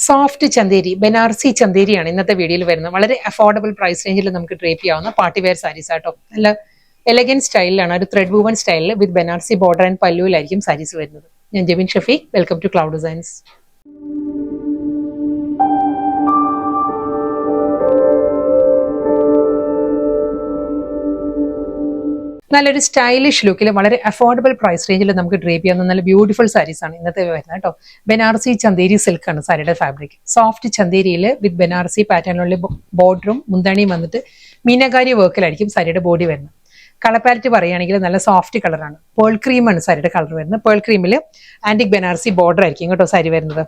Soft Chanderi, Banarasi ചന്തേരിയാണ് ഇന്നത്തെ വീഡിയോയിൽ വരുന്നത്. വളരെ അഫോർഡബിൾ പ്രൈസ് റേഞ്ചിൽ നമുക്ക് ഡ്രേപ്പ് ചെയ്യാവുന്ന പാർട്ടി വെയർ സാരീസ് ആട്ടോ. നല്ല എലഗൻ സ്റ്റൈലിലാണ്, ഒരു ത്രെഡ് വൂവൻ സ്റ്റൈലിൽ വിത്ത് ബനാറസി ബോർഡർ ആൻഡ് പല്ലുവിലായിരിക്കും സാരീസ് വരുന്നത്. ഞാൻ Jebin Shafeeq, welcome to cloud designs. നല്ലൊരു സ്റ്റൈലിഷ് ലുക്കിൽ വളരെ അഫോർഡബിൾ പ്രൈസ് റേഞ്ചിൽ നമുക്ക് ഡ്രേപ്പ് ചെയ്യാവുന്ന നല്ല ബ്യൂട്ടിഫുൾ സാരീസ് ആണ് ഇന്നത്തെ വരുന്നത് കേട്ടോ. ബനാറസി ചന്തേരി സിൽക്ക് ആണ് സാരിയുടെ ഫാബ്രിക്. സോഫ്റ്റ് ചന്തേരിയിൽ വിത്ത് ബനാറസി പാറ്റേണിലുള്ള ബോർഡറും മുന്താണിയും വന്നിട്ട് മീനകാരി വർക്കിലായിരിക്കും സാരിയുടെ ബോഡി വരുന്നത്. കളർ പാലറ്റ് പറയുകയാണെങ്കിൽ നല്ല സോഫ്റ്റ് കളറാണ്. പേൾ ക്രീമാണ് സാരിയുടെ കളർ വരുന്നത്. പേൾ ക്രീമിൽ ആന്റിക് ബനാറസി ബോർഡർ ആയിരിക്കും കേട്ടോ സാരി വരുന്നത്.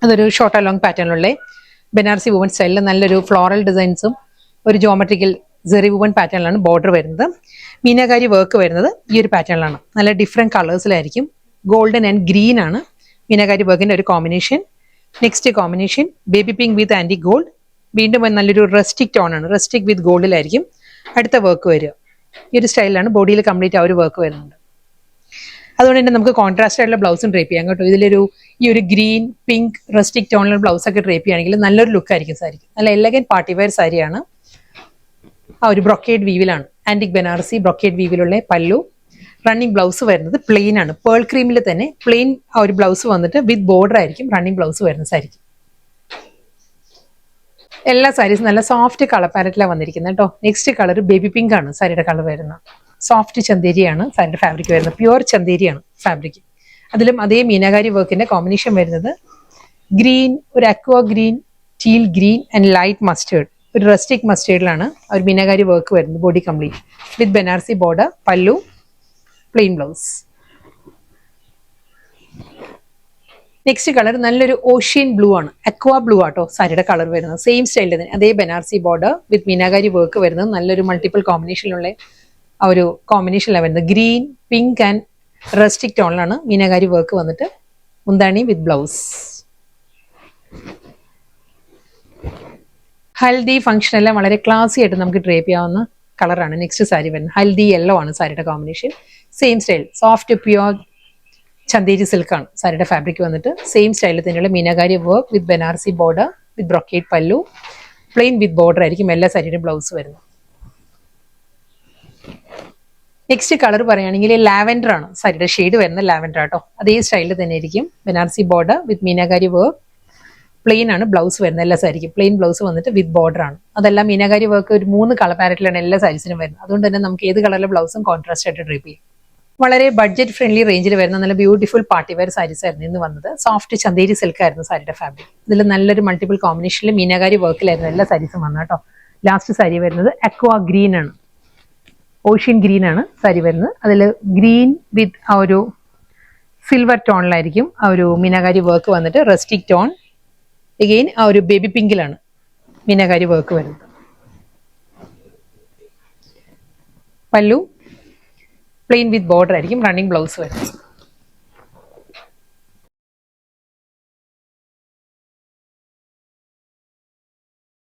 അതൊരു ഷോർട്ട് അലോങ് പാറ്റേണിലുള്ള ബനാറസി വുവൻ സ്റ്റൈലിൽ നല്ലൊരു ഫ്ലോറൽ ഡിസൈൻസും ഒരു ജോമെട്രിക്കൽ സെറി വുവൻ പാറ്റേണിലാണ് ബോർഡർ വരുന്നത്. മീനകാരി വർക്ക് വരുന്നത് ഈ ഒരു പാറ്റേണിലാണ്. നല്ല ഡിഫറെന്റ് കളേഴ്സിലായിരിക്കും. ഗോൾഡൻ ആൻഡ് ഗ്രീൻ ആണ് മീനകാരി വർക്കിന്റെ ഒരു combination. Next combination baby pink with ആന്റി ഗോൾഡ്. വീണ്ടും നല്ലൊരു റസ്റ്റിക് ടോൺ ആണ്. റസ്റ്റിക് വിത്ത് ഗോൾഡിലായിരിക്കും അടുത്ത വർക്ക് വരിക. ഈ ഒരു സ്റ്റൈലിലാണ് ബോഡിയിൽ കംപ്ലീറ്റ് ആ ഒരു വർക്ക് വരുന്നുണ്ട്. അതുകൊണ്ട് തന്നെ നമുക്ക് കോൺട്രാസ്റ്റ് ആയിട്ടുള്ള ബ്ലൗസും ഡ്രേപ്പ് ചെയ്യാം കേട്ടോ. ഇതിലൊരു ഈ ഒരു ഗ്രീൻ പിങ്ക് റസ്റ്റിക് ടോണിലുള്ള ബ്ലൗസ് ഒക്കെ ഡ്രേപ്പ് ചെയ്യുകയാണെങ്കിൽ നല്ലൊരു ലുക്ക് ആയിരിക്കും സാരിക്ക്. നല്ല എലഗൻ പാർട്ടി വെയർ സാരിയാണ്. ആ ഒരു ബ്രൊക്കേഡ് വീവിലാണ്, ആന്റിക് ബനാറസി ബ്രൊക്കേഡ് വീവിലുള്ള പല്ലു. റണ്ണിങ് ബ്ലൗസ് വരുന്നത് പ്ലെയിൻ ആണ്. പേൾ ക്രീമിൽ തന്നെ പ്ലെയിൻ ആ ഒരു ബ്ലൗസ് വന്നിട്ട് വിത്ത് ബോർഡർ ആയിരിക്കും റണ്ണിങ് ബ്ലൗസ് വരുന്ന സാരിക്ക്. എല്ലാ സാരീസും നല്ല സോഫ്റ്റ് കളർ പാലറ്റിലാണ് വന്നിരിക്കുന്നത് കേട്ടോ. നെക്സ്റ്റ് കളർ ബേബി പിങ്ക് ആണ് സാരിയുടെ കളർ വരുന്നത്. സോഫ്റ്റ് ചന്തേരിയാണ് സാരിയുടെ ഫാബ്രിക് വരുന്നത്. പ്യുവർ ചന്തേരിയാണ് ഫാബ്രിക്. അതിലും അതേ മീനകാരി വർക്കിന്റെ കോമ്പിനേഷൻ വരുന്നത് ഗ്രീൻ, ഒരു aqua green, teal green and light mustard. ഒരു റസ്റ്റിക് മസ്റ്റേർഡിലാണ് ഒരു മീനകാരി വർക്ക് വരുന്നത്. Body complete with Banarasi border, pallu, plain blouse. Next colour നല്ലൊരു ഓഷ്യൻ ബ്ലൂ ആണ്. അക്വാ ബ്ലൂ ആട്ടോ സാരിയുടെ കളർ വരുന്നത്. സെയിം സ്റ്റൈലിൽ തന്നെ അതേ Banarasi border with meenakari work വരുന്നത്. നല്ലൊരു മൾട്ടിപ്പിൾ കോമ്പിനേഷനിലുള്ള ആ ഒരു കോമ്പിനേഷനിലാണ് വരുന്നത്. ഗ്രീൻ, പിങ്ക് ആൻഡ് റസ്റ്റിക് ടോണിലാണ് മീനകാരി വർക്ക് വന്നിട്ട് മുന്താണി വിത്ത് ബ്ലൗസ്. ഹൽദി ഫംഗ്ഷൻ എല്ലാം വളരെ ക്ലാസി ആയിട്ട് നമുക്ക് ഡ്രേപ്പ് ചെയ്യാവുന്ന കളറാണ് നെക്സ്റ്റ് സാരി വരുന്നത്. ഹൽദി യെല്ലോ ആണ് സാരിയുടെ combination. Same style soft pure Chanderi silk ആണ് സാരിയുടെ ഫാബ്രിക് വന്നിട്ട്. സെയിം സ്റ്റൈലിൽ തന്നെയുള്ള meenakari work with Banarasi border with brocade pallu, plain with border ആയിരിക്കും എല്ലാ സാരിയുടെ ബ്ലൗസ് വരുന്നത്. നെക്സ്റ്റ് കളർ പറയുകയാണെങ്കിൽ ലാവൻഡർ ആണ് സാരിയുടെ ഷെയ്ഡ് വരുന്നത്. ലാവൻഡർ ആട്ടോ. അതേ സ്റ്റൈലിൽ തന്നെ ആയിരിക്കും Banarasi border with meenakari work. Plain ആണ് ബ്ലൗസ് വരുന്നത് എല്ലാ സാരിക്കും. പ്ലെയിൻ ബ്ലൗസ് വന്നിട്ട് വിത്ത് ബോർഡർ ആണ്. അതെല്ലാം മീനകാരി വർക്ക് ഒരു 3 കളർ പാലറ്റിലാണ് എല്ലാ സാരീസിനും വരുന്നത്. അതുകൊണ്ട് തന്നെ നമുക്ക് ഏത് കളറിലെ ബ്ലൗസും കോൺട്രാസ്റ്റ് ആയിട്ട് ഡ്രേപ്പ് ചെയ്യും. വളരെ ബഡ്ജറ്റ് ഫ്രണ്ട്ലി റേഞ്ചിൽ വരുന്ന നല്ല ബ്യൂട്ടിഫുൾ പാർട്ടി വെയർ സാരീസ് ആയിരുന്നു ഇന്ന് വന്നത്. സോഫ്റ്റ് ചന്തേരി സിൽക്ക് ആയിരുന്നു സാരിയുടെ ഫാബ്രിക്. ഇതിൽ നല്ലൊരു മൾട്ടിപ്പിൾ കോമ്പിനേഷനിൽ മീനകാരി വർക്കിലായിരുന്നു എല്ലാ സാരീസും വന്നത് കേട്ടോ. ലാസ്റ്റ് സാരി വരുന്നത് അക്വാ ഗ്രീൻ ആണ്. ഓഷ്യൻ ഗ്രീൻ ആണ് സാരി വരുന്നത്. അതിൽ ഗ്രീൻ വിത്ത് ആ ഒരു സിൽവർ ടോണിലായിരിക്കും ആ ഒരു മീനകാരി വർക്ക് വന്നിട്ട്. റസ്റ്റിക് ടോൺ അഗെയിൻ ആ ഒരു ബേബി പിങ്കിലാണ് മീനകാരി വർക്ക് വരുന്നത്. പല്ലു പ്ലെയിൻ വിത്ത് ബോർഡർ ആയിരിക്കും. റണ്ണിങ് ബ്ലൗസ് വരുന്നത്.